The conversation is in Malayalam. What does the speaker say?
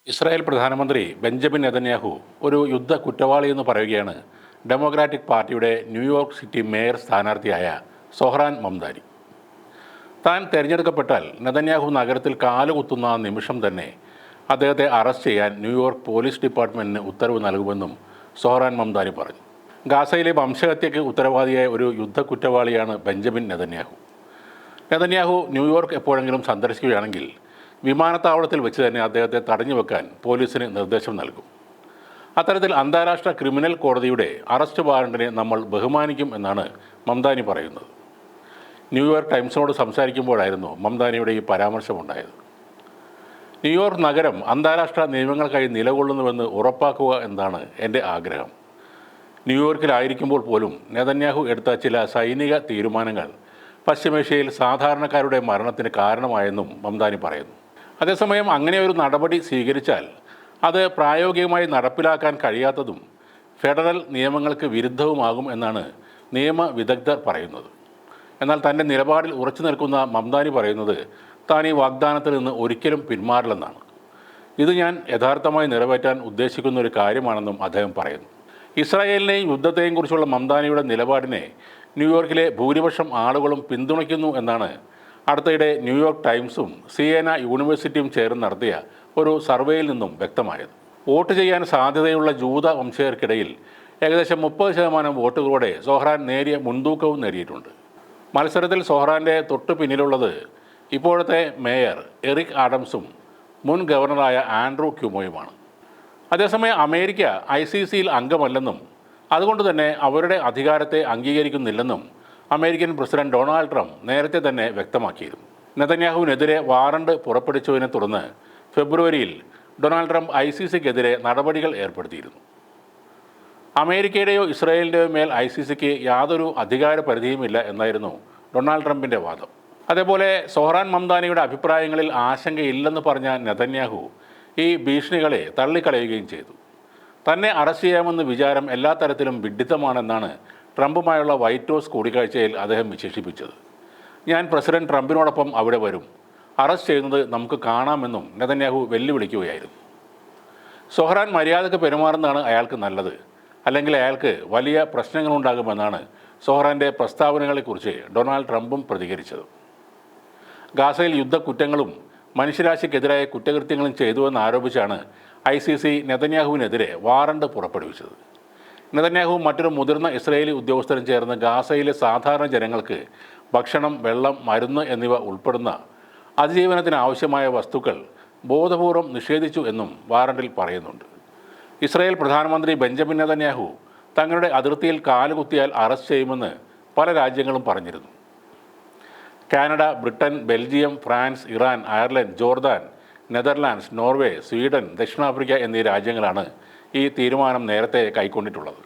ഇസ്രായേൽ പ്രധാനമന്ത്രി ബെഞ്ചമിൻ നെതന്യാഹു ഒരു യുദ്ധ കുറ്റവാളിയെന്ന് പറയുകയാണ് ഡെമോക്രാറ്റിക് പാർട്ടിയുടെ ന്യൂയോർക്ക് സിറ്റി മേയർ സ്ഥാനാർത്ഥിയായ സൊഹ്റാൻ മംദാനി. താൻ തിരഞ്ഞെടുക്കപ്പെട്ടാൽ നെതന്യാഹു നഗരത്തിൽ കാലുകുത്തുന്ന നിമിഷം തന്നെ അദ്ദേഹത്തെ അറസ്റ്റ് ചെയ്യാൻ ന്യൂയോർക്ക് പോലീസ് ഡിപ്പാർട്ട്മെൻറ്റിന് ഉത്തരവ് നൽകുമെന്നും സൊഹ്റാൻ മംദാനി പറഞ്ഞു. ഗാസയിലെ വംശഹത്യയ്ക്ക് ഉത്തരവാദിയായ ഒരു യുദ്ധ കുറ്റവാളിയാണ് ബെഞ്ചമിൻ നെതന്യാഹു. നെതന്യാഹു ന്യൂയോർക്ക് എപ്പോഴെങ്കിലും സന്ദർശിക്കുകയാണെങ്കിൽ വിമാനത്താവളത്തിൽ വെച്ച് തന്നെ അദ്ദേഹത്തെ തടഞ്ഞു വെക്കാൻ പോലീസിന് നിർദ്ദേശം നൽകും. അത്തരത്തിൽ അന്താരാഷ്ട്ര ക്രിമിനൽ കോടതിയുടെ അറസ്റ്റ് വാറണ്ടിനെ നമ്മൾ ബഹുമാനിക്കും എന്നാണ് മംദാനി പറയുന്നത്. ന്യൂയോർക്ക് ടൈംസിനോട് സംസാരിക്കുമ്പോഴായിരുന്നു മംദാനിയുടെ ഈ പരാമർശമുണ്ടായത്. ന്യൂയോർക്ക് നഗരം അന്താരാഷ്ട്ര നിയമങ്ങൾക്കായി നിലകൊള്ളുന്നുവെന്ന് ഉറപ്പാക്കുക എന്നതാണ് എൻ്റെ ആഗ്രഹം. ന്യൂയോർക്കിലായിരിക്കുമ്പോൾ പോലും നെതന്യാഹു എടുത്ത ചില സൈനിക തീരുമാനങ്ങൾ പശ്ചിമേഷ്യയിൽ സാധാരണക്കാരുടെ മരണത്തിന് കാരണമായെന്നും മംദാനി പറയുന്നു. അതേസമയം അങ്ങനെ ഒരു നടപടി സ്വീകരിച്ചാൽ അത് പ്രായോഗികമായി നടപ്പിലാക്കാൻ കഴിയാത്തതും ഫെഡറൽ നിയമങ്ങൾക്ക് വിരുദ്ധവുമാകും എന്നാണ് നിയമ വിദഗ്ധർ പറയുന്നത്. എന്നാൽ തൻ്റെ നിലപാടിൽ ഉറച്ചു നിൽക്കുന്ന മംദാനി പറയുന്നത് താൻ ഈ വാഗ്ദാനത്തിൽ നിന്ന് ഒരിക്കലും പിന്മാറില്ലെന്നാണ്. ഇത് ഞാൻ യഥാർത്ഥമായി നിറവേറ്റാൻ ഉദ്ദേശിക്കുന്ന ഒരു കാര്യമാണെന്നും അദ്ദേഹം പറയുന്നു. ഇസ്രായേലിനെയും യുദ്ധത്തെയും കുറിച്ചുള്ള മംദാനിയുടെ നിലപാടിനെ ന്യൂയോർക്കിലെ ഭൂരിപക്ഷം ആളുകളും പിന്തുണയ്ക്കുന്നു എന്നാണ് അടുത്തിടെ ന്യൂയോർക്ക് ടൈംസും സിയേന യൂണിവേഴ്സിറ്റിയും ചേർന്ന് നടത്തിയ ഒരു സർവേയിൽ നിന്നും വ്യക്തമായത്. വോട്ട് ചെയ്യാൻ സാധ്യതയുള്ള ജൂത വംശജർക്കിടയിൽ ഏകദേശം 30% വോട്ടുകളോടെ സൊഹ്റാൻ നേരിയ മുൻതൂക്കവും നേടിയിട്ടുണ്ട്. മത്സരത്തിൽ സൊഹ്റാൻ്റെ തൊട്ടു പിന്നിലുള്ളത് ഇപ്പോഴത്തെ മേയർ എറിക് ആഡംസും മുൻ ഗവർണറായ ആൻഡ്രൂ ക്യുമോയുമാണ്. അതേസമയം അമേരിക്ക ICCയിൽ അംഗമല്ലെന്നും അതുകൊണ്ട് തന്നെ അവരുടെ അധികാരത്തെ അംഗീകരിക്കുന്നില്ലെന്നും അമേരിക്കൻ പ്രസിഡന്റ് ഡൊണാൾഡ് ട്രംപ് നേരത്തെ തന്നെ വ്യക്തമാക്കിയിരുന്നു. നെതന്യാഹുവിനെതിരെ വാറണ്ട് പുറപ്പെടുവിച്ചതിനെ തുടർന്ന് ഫെബ്രുവരിയിൽ ഡൊണാൾഡ് ട്രംപ് ICCക്കെതിരെ നടപടികൾ ഏർപ്പെടുത്തിയിരുന്നു. അമേരിക്കയുടെയോ ഇസ്രായേലിൻ്റെയോ മേൽ ICCക്ക് യാതൊരു അധികാര പരിധിയുമില്ല എന്നായിരുന്നു ഡൊണാൾഡ് ട്രംപിൻ്റെ വാദം. അതേപോലെ സൊഹ്റാൻ മംദാനിയുടെ അഭിപ്രായങ്ങളിൽ ആശങ്കയില്ലെന്ന് പറഞ്ഞ നെതന്യാഹു ഈ ഭീഷണികളെ തള്ളിക്കളയുകയും ചെയ്തു. തന്നെ അറസ്റ്റ് ചെയ്യാമെന്ന വിചാരം എല്ലാ തരത്തിലും വിഡ്ഢിത്തമാണെന്നാണ് ട്രംപുമായുള്ള വൈറ്റ് ഹൗസ് കൂടിക്കാഴ്ചയിൽ അദ്ദേഹം വിശേഷിപ്പിച്ചത്. ഞാൻ പ്രസിഡന്റ് ട്രംപിനോടൊപ്പം അവിടെ വരും, അറസ്റ്റ് ചെയ്യുന്നത് നമുക്ക് കാണാമെന്നും നെതന്യാഹു വെല്ലുവിളിക്കുകയായിരുന്നു. സൊഹ്റാൻ മര്യാദയ്ക്ക് പെരുമാറുന്നതാണ് അയാൾക്ക് നല്ലത്, അല്ലെങ്കിൽ അയാൾക്ക് വലിയ പ്രശ്നങ്ങളുണ്ടാകുമെന്നാണ് സൊഹ്റാൻ്റെ പ്രസ്താവനകളെക്കുറിച്ച് ഡൊണാൾഡ് ട്രംപും പ്രതികരിച്ചത്. ഗാസയിൽ യുദ്ധക്കുറ്റങ്ങളും മനുഷ്യരാശിക്കെതിരായ കുറ്റകൃത്യങ്ങളും ചെയ്തുവെന്ന് ആരോപിച്ചാണ് ICC നെതന്യാഹുവിനെതിരെ വാറണ്ട് പുറപ്പെടുവിച്ചത്. നെതന്യാഹു മറ്റൊരു മുതിർന്ന ഇസ്രായേലി ഉദ്യോഗസ്ഥരും ചേർന്ന് ഗാസയിലെ സാധാരണ ജനങ്ങൾക്ക് ഭക്ഷണം, വെള്ളം, മരുന്ന് എന്നിവ ഉൾപ്പെടുന്ന അതിജീവനത്തിന് ആവശ്യമായ വസ്തുക്കൾ ബോധപൂർവം നിഷേധിച്ചു എന്നും വാറണ്ടിൽ പറയുന്നുണ്ട്. ഇസ്രായേൽ പ്രധാനമന്ത്രി ബെഞ്ചമിൻ നെതന്യാഹു തങ്ങളുടെ അതിർത്തിയിൽ കാലുകുത്തിയാൽ അറസ്റ്റ് ചെയ്യുമെന്ന് പല രാജ്യങ്ങളും പറഞ്ഞിരുന്നു. Canada, Britain, Belgium, France, Iran, Ireland, Jordan, Netherlands, Norway, Sweden, ദക്ഷിണാഫ്രിക്ക എന്നീ രാജ്യങ്ങളാണ് ഈ തീരുമാനം നേരത്തെ കൈക്കൊണ്ടിട്ടുള്ളത്.